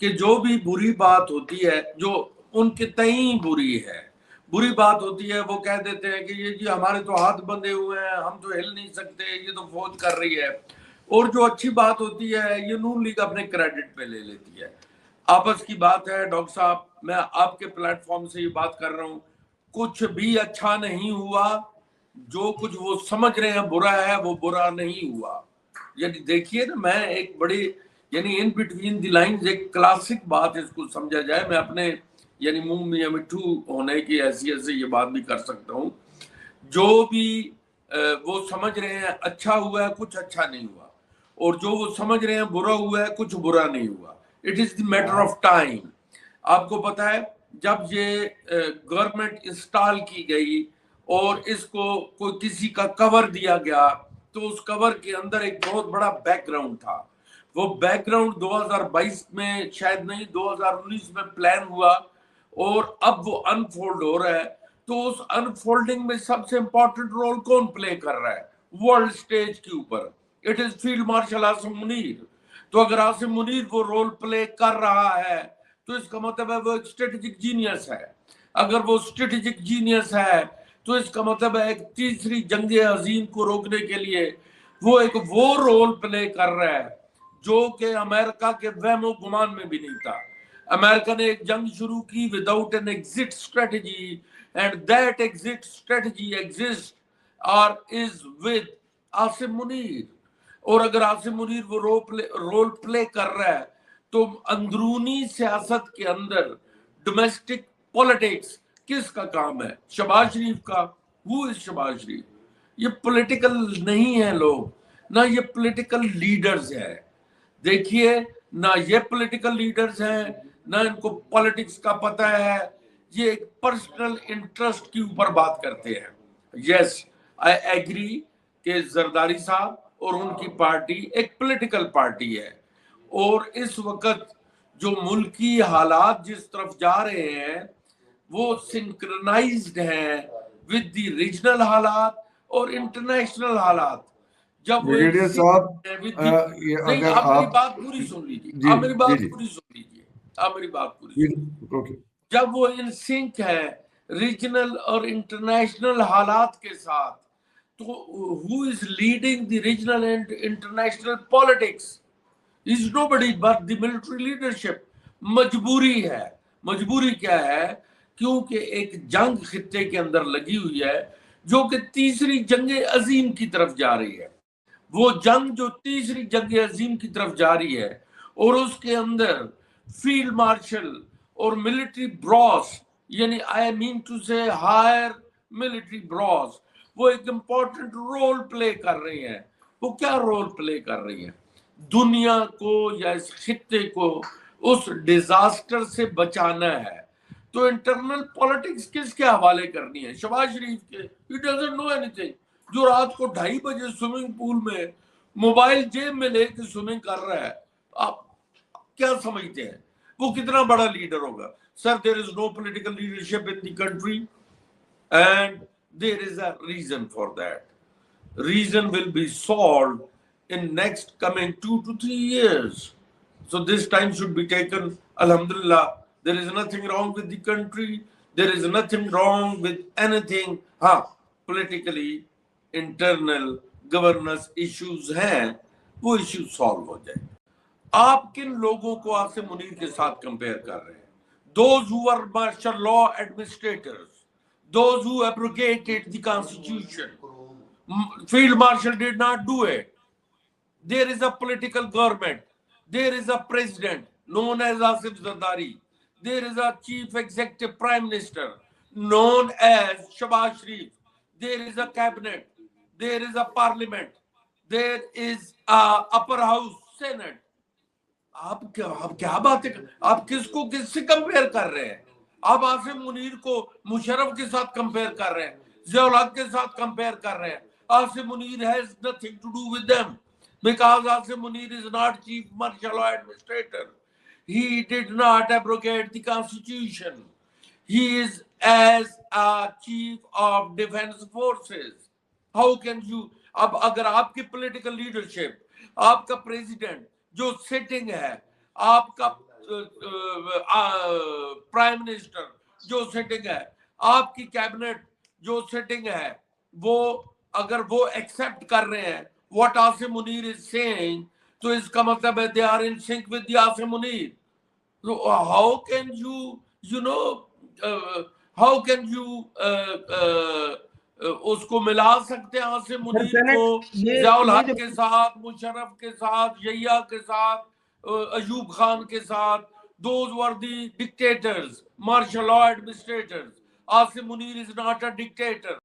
کہ جو بھی بری بات ہوتی ہے جو ان کے تئیں بری بات ہوتی ہے، وہ کہہ دیتے ہیں کہ یہ جی ہمارے تو ہاتھ بندھے ہوئے ہیں، ہم تو ہل نہیں سکتے، یہ تو فوج کر رہی ہے. اور جو اچھی بات ہوتی ہے یہ نون لیگ اپنے کریڈٹ پہ لے لیتی ہے. آپس کی بات ہے ڈاکٹر صاحب، میں آپ کے پلیٹ فارم سے یہ بات کر رہا ہوں، کچھ بھی اچھا نہیں ہوا. جو کچھ وہ سمجھ رہے ہیں برا ہے وہ برا نہیں ہوا. یعنی دیکھیے نا، میں ایک بڑی یعنی ان بٹوین دی لائنز ایک کلاسک بات اس کو سمجھا جائے، میں اپنے یعنی منہ میں مٹھو ہونے کی حیثیت سے یہ بات بھی کر سکتا ہوں. جو بھی وہ سمجھ رہے ہیں اچھا ہوا ہے کچھ اچھا نہیں ہوا، اور جو وہ سمجھ رہے ہیں برا ہوا ہے کچھ برا نہیں ہوا. It is the matter of time. آپ کو پتا ہے جب یہ گورنمنٹ انسٹال کی گئی اور اس کو کوئی کسی کا کور دیا گیا تو اس کور کے اندر ایک بہت بڑا بیک گراؤنڈ تھا. وہ بیک گراؤنڈ 2022 میں شاید نہیں 2019 میں پلان ہوا اور اب وہ انفولڈ ہو رہا ہے. تو اس انفولڈنگ میں سب سے امپورٹنٹ رول کون پلے کر رہا ہے ورلڈ سٹیج کے اوپر؟ It is field marshal Asim Munir. تو اگر عاصم منیر وہ رول پلے کر رہا ہے تو اس کا مطلب ہے وہ ایک اسٹریٹجک جینیس ہے. اگر وہ اسٹریٹجک جینیس ہے تو اس کا مطلب ہے ایک تیسری جنگ عظیم کو روکنے کے لیے وہ رول پلے کر رہا ہے جو کہ امریکہ کے وہم و گمان میں بھی نہیں تھا. امریکہ نے ایک جنگ شروع کی without an exit strategy, and that exit strategy exist or is with Asim Munir. اور اگر عاصم منیر وہ رول پلے کر رہا ہے تو اندرونی سیاست کے اندر ڈومیسٹک پولیٹکس کس کا کام ہے؟ شہباز شریف کا. ہو از شہباز شریف؟ یہ پولیٹیکل نہیں ہے لوگ، نہ یہ پولیٹیکل لیڈرز ہیں. دیکھیے نہ یہ پولیٹیکل لیڈرز ہیں نہ ان کو پولیٹکس کا پتہ ہے. یہ ایک پرسنل انٹرسٹ کے اوپر بات کرتے ہیں. یس آئی ایگری کہ زرداری صاحب اور ان کی پارٹی ایک پولیٹیکل پارٹی ہے، اور اس وقت جو ملکی حالات جس طرف جا رہے ہیں وہ سنکرنائزڈ ہیں ود دی ریجنل حالات اور انٹرنیشنل حالات. جب وہ بریگیڈیئر صاحب نہیں، اگر آپ میری آپ بات پوری سن لیجیے، جی آپ میری بات جی پوری سن لیجیے، آپ میری بات پوری سن لیجیے. اوکے جب وہ ان سنک ہے ریجنل اور انٹرنیشنل حالات کے ساتھ تو who is leading the regional and international politics is nobody but the military leadership. مجبوری ہے. مجبوری کیا ہے؟ کیونکہ ایک جنگ خطے کے اندر لگی ہوئی ہے جو کہ تیسری جنگ عظیم کی طرف جا رہی ہے. وہ جنگ جو تیسری جنگ عظیم کی طرف جا رہی ہے اور اس کے اندر فیلڈ مارشل اور ملٹری براس، یعنی آئی مین ٹو سے ہائر ملٹری براس، وہ ایک امپورٹنٹ رول پلے کر رہی ہیں. وہ کیا رول پلے کر رہی ہیں؟ دنیا کو یا اس خطے کو اس ڈیزاسٹر سے بچانا ہے. تو انٹرنل پولیٹکس کس کے حوالے کرنی ہے؟ شہباز شریف کے. He doesn't know anything. جو رات کو 2:30 بجے سوئمنگ پول میں موبائل جیب میں لے کے سوئمنگ کر رہا ہے، آپ کیا سمجھتے ہیں وہ کتنا بڑا لیڈر ہوگا؟ سر there is no political leadership in the country and there is a reason for that. Reason will be solved in next coming 2 to 3 years. So this time should be taken. Alhamdulillah, there is nothing wrong with the country. There is nothing wrong with anything. Politically, internal governance issues ہیں، وہ issues solve ہو جائیں. آپ کن لوگوں کو عاصم منیر کے ساتھ compare کر رہے ہیں؟ Those who were martial law administrators, those who abrogated the constitution. Field Marshal did not do it. There is a political government. There is a president known as Asif Zardari. There is a chief executive prime minister known as Shahbaz Sharif. There is a cabinet. There is a parliament. There is a upper house, senate. آپ کیا باتیں، آپ کس کو کس سے compare کر رہے ہیں؟ آپ عاصم منیر کو مشرف کے ساتھ کمپیئر کر رہے ہیں، ضیاء الحق کے ساتھ کمپیئر کر رہے ہیں. Asim Munir has nothing to do with them because Asim Munir is not chief martial law administrator. He did not abrogate the constitution. He is as a chief of defense forces. How can you اب اگر آپ کی political leadership, آپ کا president جو sitting ہے، آپ کا پرائم منسٹر جو سٹنگ ہے، آپ کی کیبنٹ جو سٹنگ ہے، وہ اگر وہ ایکسپٹ کر رہے ہیں what Asim Munir is saying, تو اس کا مطلب ہے they are in sync with the Asim Munir. So how can you know how can you اس کو ملا سکتے ہیں عاصم منیر کو ضیاء الحق کے ساتھ، مشرف کے ساتھ، یحییٰ کے ساتھ، ایوب خان کے ساتھ؟ those were the dictators, martial law administrators. Asim Munir is not a dictator.